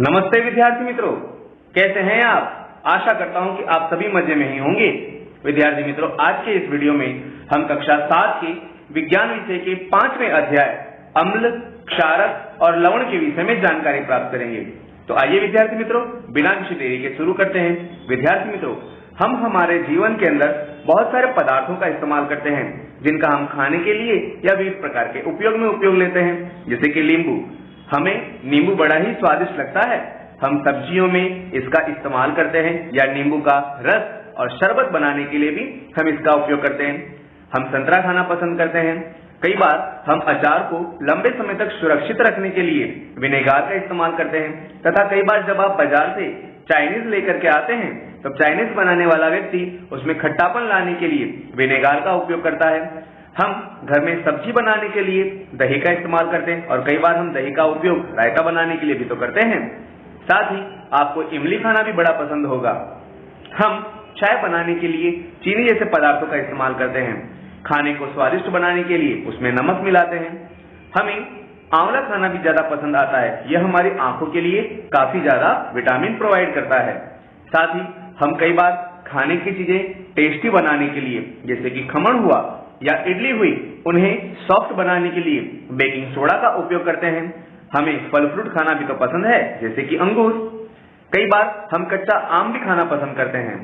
नमस्ते विद्यार्थी मित्रों, कैसे हैं आप। आशा करता हूं कि आप सभी मजे में ही होंगे। विद्यार्थी मित्रों, आज के इस वीडियो में हम कक्षा 7 के विज्ञान विषय के 5वें अध्याय अम्ल, क्षारक और लवण के विषय में जानकारी प्राप्त करेंगे। तो आइए विद्यार्थी मित्रों, बिना किसी देरी के शुरू करते हैं। विद्यार्थी मित्रों, हम हमारे जीवन के अंदर बहुत सारे पदार्थों का इस्तेमाल करते हैं जिनका हम खाने के लिए या विविध प्रकार के उपयोग में उपयोग लेते हैं। जैसे कि नींबू, हमें नींबू बड़ा ही स्वादिष्ट लगता है। हम सब्जियों में इसका इस्तेमाल करते हैं या नींबू का रस और शरबत बनाने के लिए भी हम इसका उपयोग करते हैं। हम संतरा खाना पसंद करते हैं। कई बार हम अचार को लंबे समय तक सुरक्षित रखने के लिए विनेगार का इस्तेमाल करते हैं तथा कई बार जब आप बाजार से चाइनीज लेकर के आते हैं तब चाइनीज बनाने वाला व्यक्ति उसमें खट्टापन लाने के लिए विनेगार का उपयोग करता है। हम घर में सब्जी बनाने के लिए दही का इस्तेमाल करते हैं और कई बार हम दही का उपयोग रायता बनाने के लिए भी तो करते हैं। साथ ही आपको इमली खाना भी बड़ा पसंद होगा। हम चाय बनाने के लिए चीनी जैसे पदार्थों का इस्तेमाल करते हैं। खाने को स्वादिष्ट बनाने के लिए उसमें नमक मिलाते हैं। हमें आंवला खाना भी ज्यादा पसंद आता है। यह हमारी आंखों के लिए काफी ज्यादा विटामिन प्रोवाइड करता है। साथ ही हम कई बार खाने की चीजें टेस्टी बनाने के लिए, जैसे कि खमण हुआ या इडली हुई, उन्हें सॉफ्ट बनाने के लिए बेकिंग सोडा का उपयोग करते हैं। हमें फल फ्रूट खाना भी तो पसंद है, जैसे कि अंगूर। कई बार हम कच्चा आम भी खाना पसंद करते हैं,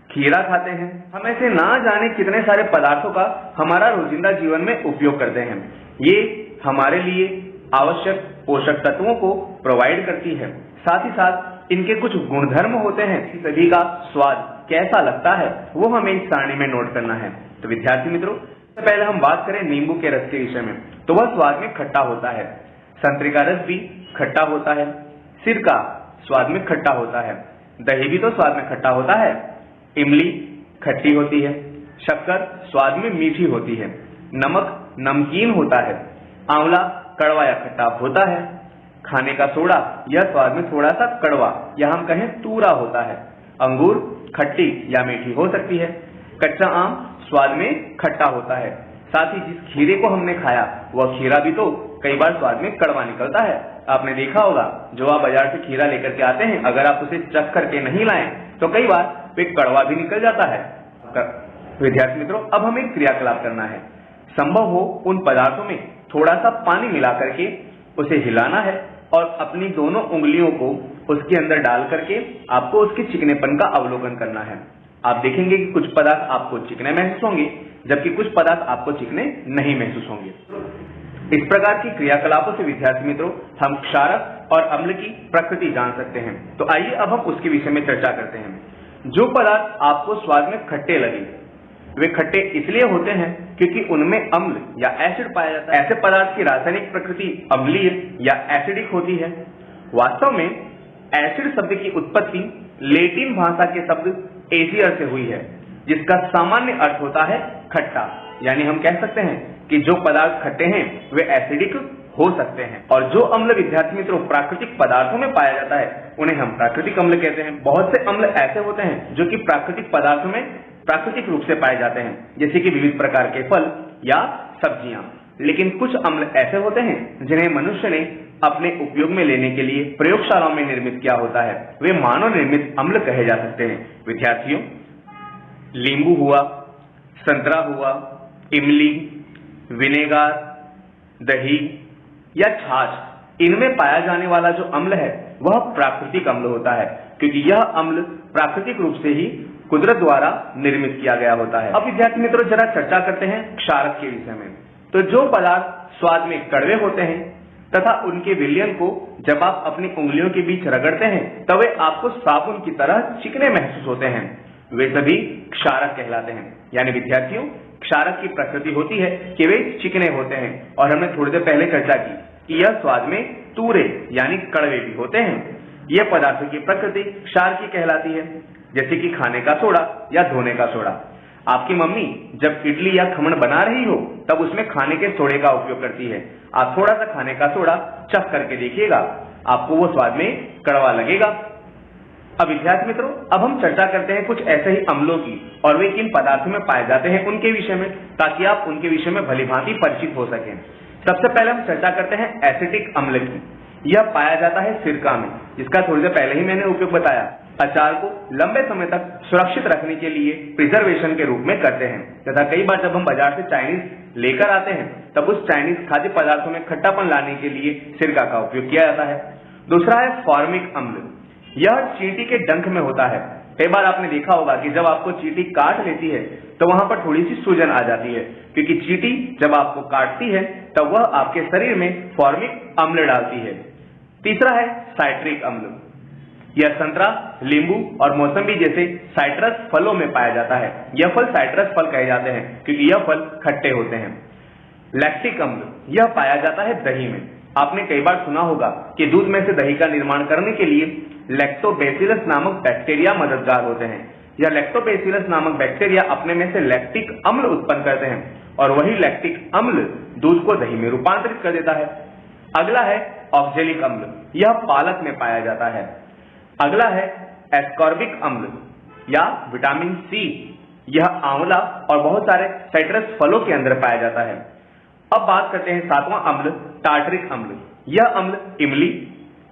खीरा खाते हैं। हम ऐसे ना जाने कितने सारे पदार्थों का हमारा रोजिंदा जीवन में उपयोग करते हैं। ये हमारे लिए आवश्यक पोषक तत्वों को प्रोवाइड करती है। साथ ही साथ इनके कुछ गुणधर्म होते हैं। सभी का स्वाद कैसा लगता है वो हमें इस सारणी में नोट करना है। तो विद्यार्थी मित्रों, सबसे पहले हम बात करें नींबू के रस के विषय में, तो वह स्वाद में खट्टा होता है। संतरे का रस भी खट्टा होता है। सिरका स्वाद में खट्टा होता है। दही भी तो स्वाद में खट्टा होता है। इमली खट्टी होती है। शक्कर स्वाद में मीठी होती है। नमक नमकीन होता है। आंवला कड़वा या खट्टा होता है। खाने का सोडा यह स्वाद में थोड़ा सा कड़वा या हम कहें तूरा होता है। अंगूर खट्टी या मीठी हो सकती है। कच्चा आम स्वाद में खट्टा होता है। साथ ही जिस खीरे को हमने खाया वह खीरा भी तो कई बार स्वाद में कड़वा निकलता है। आपने देखा होगा, जो आप बाजार से खीरा लेकर के आते हैं, अगर आप उसे चख करके नहीं लाएं तो कई बार वे कड़वा भी निकल जाता है। विद्यार्थी मित्रों, अब हमें क्रियाकलाप करना है। संभव हो उन पदार्थों में थोड़ा सा पानी मिला करके उसे हिलाना है और अपनी दोनों उंगलियों को उसके अंदर डाल करके आपको उसके चिकनेपन का अवलोकन करना है। आप देखेंगे कि कुछ पदार्थ आपको चिकने महसूस होंगे, जबकि कुछ पदार्थ आपको चिकने नहीं महसूस होंगे। इस प्रकार की क्रियाकलापों से विद्यार्थी मित्रों हम क्षारक और अम्ल की प्रकृति जान सकते हैं। तो आइए अब हम उसके विषय में चर्चा करते हैं। जो पदार्थ आपको स्वाद में खट्टे लगे वे खट्टे इसलिए होते हैं क्योंकि उनमें अम्ल या एसिड पाया जाता है। ऐसे पदार्थ की रासायनिक प्रकृति अम्लीय या एसिडिक होती है। वास्तव में एसिड शब्द की उत्पत्ति लैटिन भाषा के शब्द एसियर से हुई है, जिसका सामान्य अर्थ होता है खट्टा। यानी हम कह सकते हैं कि जो पदार्थ खट्टे हैं वे एसिडिक हो सकते हैं। और जो अम्ल विद्यार्थी मित्रों प्राकृतिक पदार्थों में पाया जाता है उन्हें हम प्राकृतिक अम्ल कहते हैं। बहुत से अम्ल ऐसे होते हैं जो कि प्राकृतिक पदार्थों में प्राकृतिक रूप से पाए जाते हैं, जैसे कि विविध प्रकार के फल या सब्जियां। लेकिन कुछ अम्ल ऐसे होते हैं जिन्हें मनुष्य ने अपने उपयोग में लेने के लिए प्रयोगशालाओं में निर्मित किया होता है। वे मानव निर्मित अम्ल कहे जा सकते हैं। विद्यार्थियों, नींबू हुआ, संतरा हुआ, इमली, विनेगार, दही या छाछ, इनमें पाया जाने वाला जो अम्ल है वह प्राकृतिक अम्ल होता है, क्योंकि यह अम्ल प्राकृतिक रूप से ही कुदरत द्वारा निर्मित किया गया होता है। अब विद्यार्थी मित्रों जरा चर्चा करते हैं क्षारक के विषय में। तो जो पदार्थ स्वाद में कड़वे होते हैं तथा उनके विलयन को जब आप अपनी उंगलियों के बीच रगड़ते हैं तब वे आपको साबुन की तरह चिकने महसूस होते हैं, वे सभी क्षारक कहलाते हैं। यानी विद्यार्थियों, क्षारक की प्रकृति होती है कि वे चिकने होते हैं। और हमने थोड़ी देर पहले चर्चा की कि यह स्वाद में तूरे यानी कड़वे भी होते हैं। यह पदार्थों की प्रकृति क्षार की कहलाती है, जैसे कि खाने का सोडा या धोने का सोडा। आपकी मम्मी जब इडली या खमण बना रही हो तब उसमें खाने के सोडे का उपयोग करती है। आप थोड़ा सा खाने का सोडा चख करके देखिएगा, आपको वो स्वाद में कड़वा लगेगा। अब विद्यार्थी मित्रों, अब हम चर्चा करते हैं कुछ ऐसे ही अम्लों की और वे किन पदार्थों में पाए जाते हैं उनके विषय में, ताकि आप उनके विषय में भलीभांति परिचित हो सकें। सबसे पहले हम चर्चा करते हैं एसिटिक अम्ल की। यह पाया जाता है सिरका में, जिसका थोड़ी देर पहले ही मैंने उपयोग बताया। अचार को लंबे समय तक सुरक्षित रखने के लिए प्रिजर्वेशन के रूप में करते हैं तथा कई बार जब हम बाजार से चाइनीज लेकर आते हैं तब उस चाइनीज खाद्य पदार्थों में खट्टापन लाने के लिए सिरका का उपयोग किया जाता है। दूसरा है फॉर्मिक अम्ल। यह चींटी के डंक में होता है। कई बार आपने देखा होगा कि जब आपको चींटी काट लेती है तो वहां पर थोड़ी सी सूजन आ जाती है, क्योंकि चींटी जब आपको काटती है तब वह आपके शरीर में फॉर्मिक अम्ल डालती है। तीसरा है साइट्रिक अम्ल। यह संतरा, नींबू और मौसम्बी जैसे साइट्रस फलों में पाया जाता है। यह फल साइट्रस फल कहे जाते हैं क्योंकि यह फल खट्टे होते हैं। लैक्टिक अम्ल, यह पाया जाता है दही में। आपने कई बार सुना होगा कि दूध में से दही का निर्माण करने के लिए लैक्टोबैसिलस नामक बैक्टीरिया मददगार होते हैं। यह लैक्टोबैसिलस नामक बैक्टीरिया अपने में से लैक्टिक अम्ल उत्पन्न करते हैं और वही लैक्टिक अम्ल दूध को दही में रूपांतरित कर देता है। अगला है ऑक्जेलिक अम्ल। यह पालक में पाया जाता है। अगला है एस्कॉर्बिक अम्ल या विटामिन सी। यह आंवला और बहुत सारे साइट्रस फलों के अंदर पाया जाता है। अब बात करते हैं सातवां अम्ल, टार्टरिक अम्ल। यह अम्ल इमली,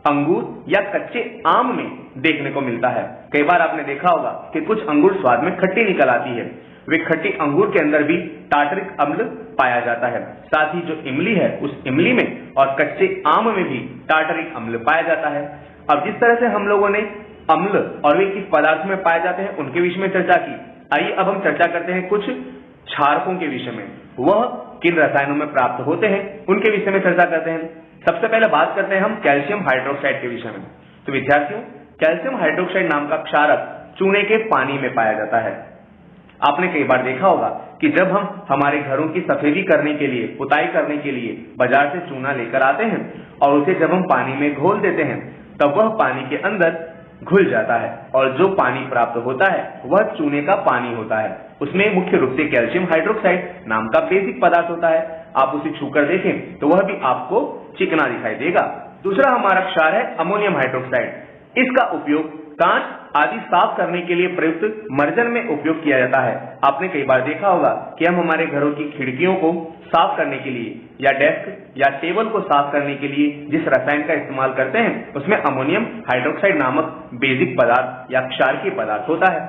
अंगूर या कच्चे आम में देखने को मिलता है। कई बार आपने देखा होगा कि कुछ अंगूर स्वाद में खट्टी निकल आती है। वे खट्टी अंगूर के अंदर भी टार्टरिक अम्ल पाया जाता है। साथ ही जो इमली है उस इमली में और कच्चे आम में भी टार्टरिक अम्ल पाया जाता है। अब जिस तरह से हम लोगों ने अम्ल और वे किस पदार्थ में पाए जाते हैं उनके विषय में चर्चा की, आइए अब हम चर्चा करते हैं कुछ क्षारकों के विषय में। वह किन रसायनों में प्राप्त होते हैं उनके विषय में चर्चा करते हैं। सबसे पहले बात करते हैं हम कैल्शियम हाइड्रोक्साइड के विषय में। तो विद्यार्थियों, कैल्शियम हाइड्रोक्साइड नाम का क्षारक चूने के पानी में पाया जाता है। आपने कई बार देखा होगा कि जब हम हमारे घरों की सफेदी करने के लिए, पुताई करने के लिए बाजार से चूना लेकर आते हैं और उसे जब हम पानी में घोल देते हैं तब वह पानी के अंदर घुल जाता है और जो पानी प्राप्त होता है वह चूने का पानी होता है। उसमें मुख्य रूप से कैल्शियम हाइड्रोक्साइड नाम का बेसिक पदार्थ होता है। आप उसे छूकर देखें तो वह भी आपको चिकना दिखाई देगा। दूसरा हमारा क्षार है अमोनियम हाइड्रोक्साइड। इसका उपयोग कांच आदि साफ करने के लिए प्रयुक्त मर्जन में उपयोग किया जाता है। आपने कई बार देखा होगा कि हम हमारे घरों की खिड़कियों को साफ करने के लिए या डेस्क या टेबल को साफ करने के लिए जिस रसायन का इस्तेमाल करते हैं उसमें अमोनियम हाइड्रोक्साइड नामक बेसिक पदार्थ या क्षारकीय पदार्थ होता है।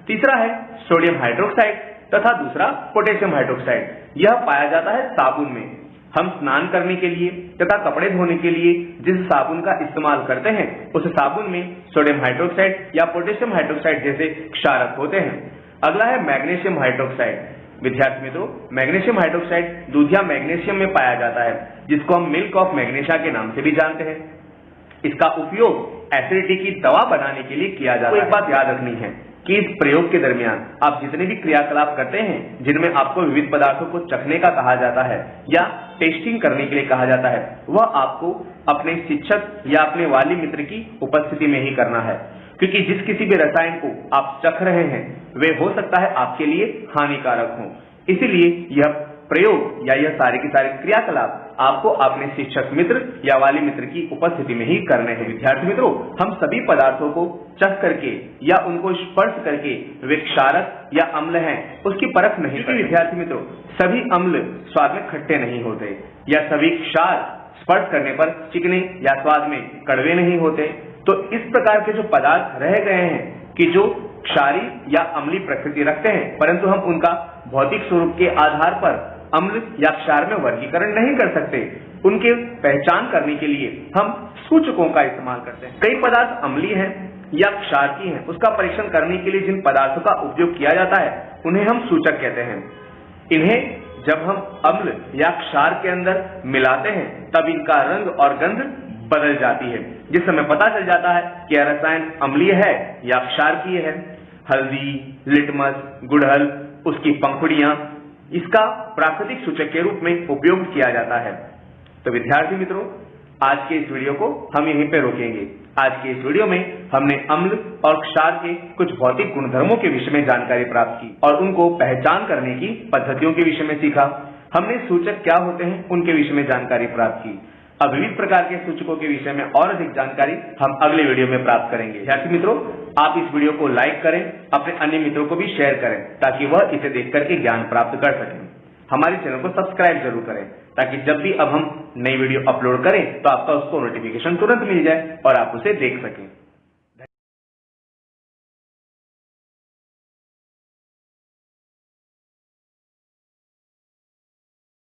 तीसरा है सोडियम हाइड्रोक्साइड तथा दूसरा पोटेशियम हाइड्रोक्साइड। यह पाया जाता है साबुन में। हम स्नान करने के लिए तथा कपड़े धोने के लिए जिस साबुन का इस्तेमाल करते हैं उस साबुन में सोडियम हाइड्रोक्साइड या पोटेशियम हाइड्रोक्साइड जैसे क्षारक होते हैं। अगला है मैग्नीशियम हाइड्रोक्साइड। विद्यार्थी मित्रों, मैग्नीशियम हाइड्रोक्साइड दूधिया मैग्नीशियम में पाया जाता है, जिसको हम मिल्क ऑफ मैग्नीशिया के नाम से भी जानते हैं। इसका उपयोग एसिडिटी की दवा बनाने के लिए किया जाता है। एक बात याद रखनी है कि इस प्रयोग के दरमियान आप जितने भी क्रियाकलाप करते हैं जिनमें आपको विविध पदार्थों को चखने का कहा जाता है या टेस्टिंग करने के लिए कहा जाता है, वह आपको अपने शिक्षक या अपने वाली मित्र की उपस्थिति में ही करना है, क्योंकि जिस किसी भी रसायन को आप चख रहे हैं वे हो सकता है आपके लिए हानिकारक हों। इसीलिए यह प्रयोग या यह सारे के सारे क्रियाकलाप आपको अपने शिक्षक मित्र या वाली मित्र की उपस्थिति में ही करने हैं। विद्यार्थी मित्रों, हम सभी पदार्थों को चख करके या उनको स्पर्श करके वे क्षारक या अम्ल हैं उसकी परख नहीं करते। विद्यार्थी मित्रों, सभी अम्ल स्वाद में खट्टे नहीं होते या सभी क्षार स्पर्श करने पर चिकने या स्वाद में कड़वे नहीं होते। तो इस प्रकार के जो पदार्थ रह गए हैं कि जो क्षारी या अम्ली प्रकृति रखते हैं, परंतु हम उनका भौतिक स्वरूप के आधार पर अम्ल या क्षार में वर्गीकरण नहीं कर सकते। उनके पहचान करने के लिए हम सूचकों का इस्तेमाल करते हैं। कई पदार्थ अम्लीय हैं या क्षारकीय हैं, उसका परीक्षण करने के लिए जिन पदार्थों का उपयोग किया जाता है उन्हें हम सूचक कहते हैं। इन्हें जब हम अम्ल या क्षार के अंदर मिलाते हैं तब इनका रंग और गंध बदल जाती है, जिस समय पता चल जाता है कि यह रसायन अम्लीय है या क्षारकीय है। हल्दी, लिटमस, गुड़हल, उसकी पंखुड़ियां इसका प्राकृतिक सूचक के रूप में उपयोग किया जाता है। तो विद्यार्थी मित्रों, आज के इस वीडियो को हम यहीं पे रोकेंगे। आज के इस वीडियो में हमने अम्ल और क्षार के कुछ भौतिक गुणधर्मों के विषय में जानकारी प्राप्त की और उनको पहचान करने की पद्धतियों के विषय में सीखा। हमने सूचक क्या होते हैं उनके विषय में जानकारी प्राप्त की। अब विविध प्रकार के सूचकों के विषय में और अधिक जानकारी हम अगले वीडियो में प्राप्त करेंगे। विद्यार्थी मित्रों, आप इस वीडियो को लाइक करें, अपने अन्य मित्रों को भी शेयर करें ताकि वह इसे देख करके ज्ञान प्राप्त कर सकें। हमारे चैनल को सब्सक्राइब जरूर करें ताकि जब भी अब हम नई वीडियो अपलोड करें तो आपका उसको नोटिफिकेशन तुरंत मिल जाए और आप उसे देख सकें।